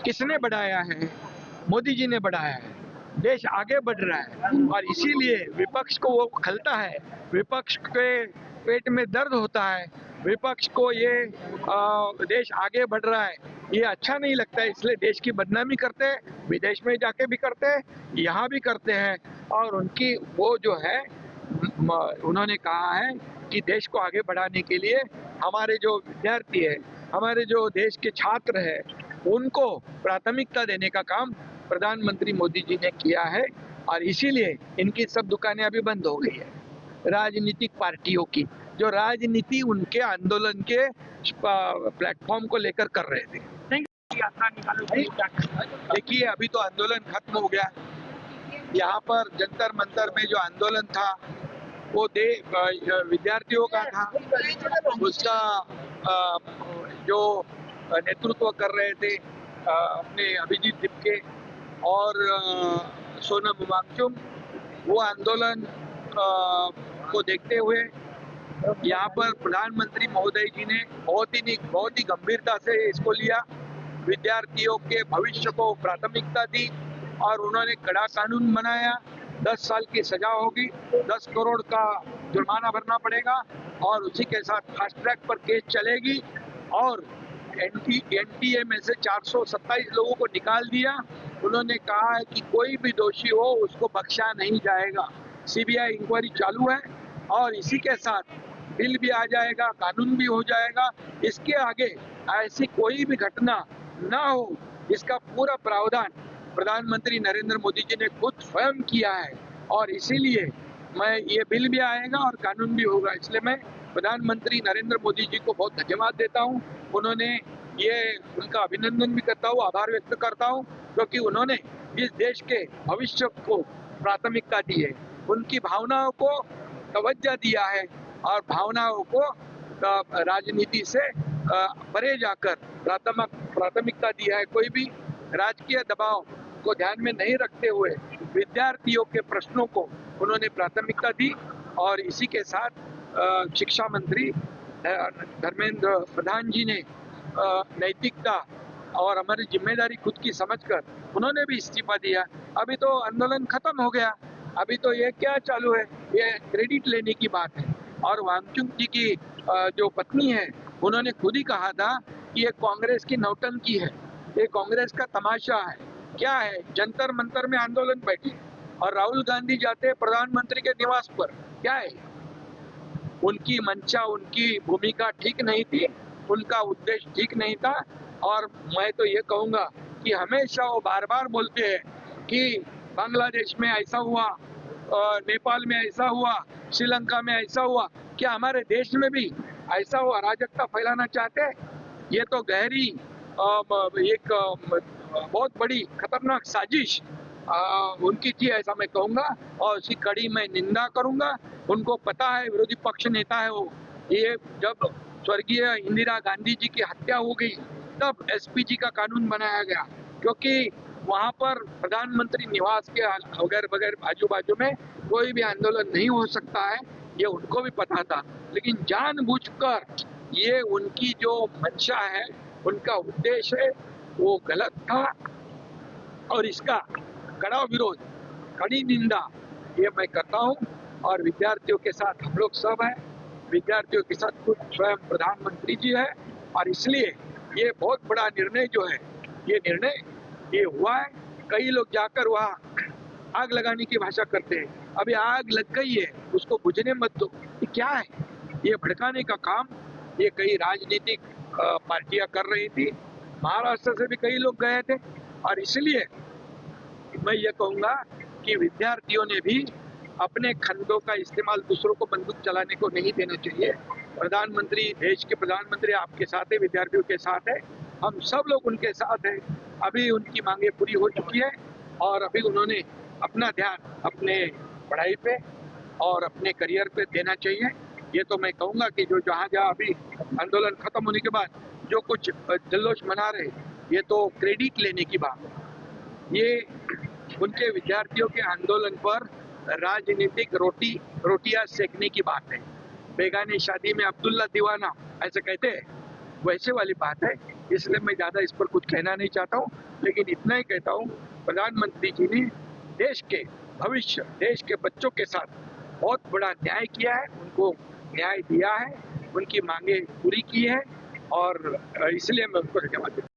किसने बढ़ाया है? मोदी जी ने बढ़ाया है। देश आगे बढ़ रहा है और इसीलिए विपक्ष को वो खलता है, विपक्ष के पेट में दर्द होता है, विपक्ष को ये देश आगे बढ़ रहा है ये अच्छा नहीं लगता है, इसलिए देश की बदनामी करते हैं, विदेश में जाके भी करते हैं, यहाँ भी करते हैं। और उनकी वो जो है उन्होंने कहा है कि देश को आगे बढ़ाने के लिए हमारे जो विद्यार्थी है, हमारे जो देश के छात्र है, उनको प्राथमिकता देने का काम प्रधानमंत्री मोदी जी ने किया है और इसीलिए इनकी सब दुकानें अभी बंद हो गई है। राजनीतिक पार्टियों की जो राजनीति उनके आंदोलन के प्लेटफॉर्म को लेकर कर रहे थे। देखिए अभी तो आंदोलन खत्म हो गया। यहाँ पर जंतर मंतर में जो आंदोलन था वो विद्यार्थियों का था, उसका जो नेतृत्व कर रहे थे अपने अभिजीत दिपके और सोनम वांगचुक, वो आंदोलन को देखते हुए यहाँ पर प्रधानमंत्री महोदय जी ने बहुत ही गंभीरता से इसको लिया, विद्यार्थियों के भविष्य को प्राथमिकता दी और उन्होंने कड़ा कानून बनाया। 10 साल की सजा होगी, 10 करोड़ का जुर्माना भरना पड़ेगा और उसी के साथ फास्ट ट्रैक पर केस चलेगी और एनटीए में से 427 लोगों को निकाल दिया। उन्होंने कहा है कि कोई भी दोषी हो उसको बख्शा नहीं जाएगा। सीबीआई इंक्वायरी चालू है और इसी के साथ बिल भी आ जाएगा, कानून भी हो जाएगा। इसके आगे ऐसी कोई भी घटना ना हो, इसका पूरा प्रावधान प्रधानमंत्री नरेंद्र मोदी जी ने खुद स्वयं किया है और इसीलिए ये बिल भी आएगा और कानून भी होगा। इसलिए मैं प्रधानमंत्री नरेंद्र मोदी जी को बहुत धन्यवाद देता हूं। उन्होंने उनका अभिनंदन भी करता हूं, आभार व्यक्त करता हूं, क्योंकि उन्होंने इस देश के भविष्य को प्राथमिकता दी है, उनकी भावनाओं को तवज्जो दिया है और भावनाओं को राजनीति से परे जाकर प्राथमिकता दिया है। कोई भी राजकीय दबाव को ध्यान में नहीं रखते हुए विद्यार्थियों के प्रश्नों को उन्होंने प्राथमिकता दी और इसी के साथ शिक्षा मंत्री धर्मेंद्र प्रधान जी ने नैतिकता और हमारी जिम्मेदारी खुद की समझकर उन्होंने भी इस्तीफा दिया। अभी तो आंदोलन खत्म हो गया, अभी तो ये क्या चालू है, ये क्रेडिट लेने की बात है। और वांगचुक जी की जो पत्नी है उन्होंने खुद ही कहा था कि ये कांग्रेस की नौटंकी है, ये कांग्रेस का तमाशा है। क्या है, जंतर मंतर में आंदोलन बैठे और राहुल गांधी जाते प्रधानमंत्री के निवास पर, क्या है? उनकी मंशा, उनकी भूमिका ठीक नहीं थी, उनका उद्देश्य ठीक नहीं था। और मैं तो ये कहूंगा कि हमेशा वो बार बार बोलते हैं कि बांग्लादेश में ऐसा हुआ, नेपाल में ऐसा हुआ, श्रीलंका में ऐसा हुआ, क्या हमारे देश में भी ऐसा हुआ? अराजकता फैलाना चाहते हैं। ये तो गहरी एक बहुत बड़ी खतरनाक साजिश उनकी थी, ऐसा मैं कहूंगा और उसकी कड़ी मैं निंदा करूंगा। उनको पता है, विरोधी पक्ष नेता है वो, ये जब स्वर्गीय इंदिरा गांधी जी की हत्या हो गई तब एसपीजी का कानून बनाया गया, क्योंकि वहां पर प्रधानमंत्री निवास के बगैर आजू बाजू में कोई भी आंदोलन नहीं हो सकता है, ये उनको भी पता था। लेकिन जानबूझकर ये उनकी जो मंशा है, उनका उद्देश्य है, वो गलत था और इसका कड़ा विरोध, कड़ी निंदा ये मैं करता हूँ। और विद्यार्थियों के साथ हम लोग सब हैं, विद्यार्थियों के साथ खुद स्वयं प्रधानमंत्री जी है और इसलिए ये बहुत बड़ा निर्णय जो है, ये निर्णय ये हुआ है। कई लोग जाकर वहाँ आग लगाने की भाषा करते हैं, अभी आग लग गई है, उसको बुझने मत दो। ये क्या है? ये भड़काने का काम ये कई राजनीतिक पार्टियां कर रही थी। महाराष्ट्र से भी कई लोग गए थे और इसलिए मैं ये कहूँगा कि विद्यार्थियों ने भी अपने खंडों का इस्तेमाल दूसरों को बंदूक चलाने को नहीं देना चाहिए। प्रधानमंत्री, देश के प्रधानमंत्री आपके साथ है, विद्यार्थियों के साथ है, हम सब लोग उनके साथ हैं। अभी उनकी मांगे पूरी हो चुकी है और अभी उन्होंने अपना ध्यान अपने पढ़ाई पे और अपने करियर पे देना चाहिए। ये तो मैं कहूँगा कि जो जहाँ अभी आंदोलन खत्म होने के बाद जो कुछ जल्लोश मना रहे, ये तो क्रेडिट लेने की बात है। ये उनके विद्यार्थियों के आंदोलन पर राजनीतिक रोटियां सेकने की बात है। बेगानी शादी में अब्दुल्ला दीवाना ऐसे कहते हैं, वैसे वाली बात है। इसलिए मैं ज़्यादा इस पर कुछ कहना नहीं चाहता हूँ, लेकिन इतना ही कहता हूँ, प्रधानमंत्री जी ने देश के भविष्य, देश के बच्चों के साथ बहुत बड़ा न्याय किया है, उनको न्याय दिया है, उनकी मांगे पूरी की है और इसलिए मैं उनको धन्यवाद देता हूँ।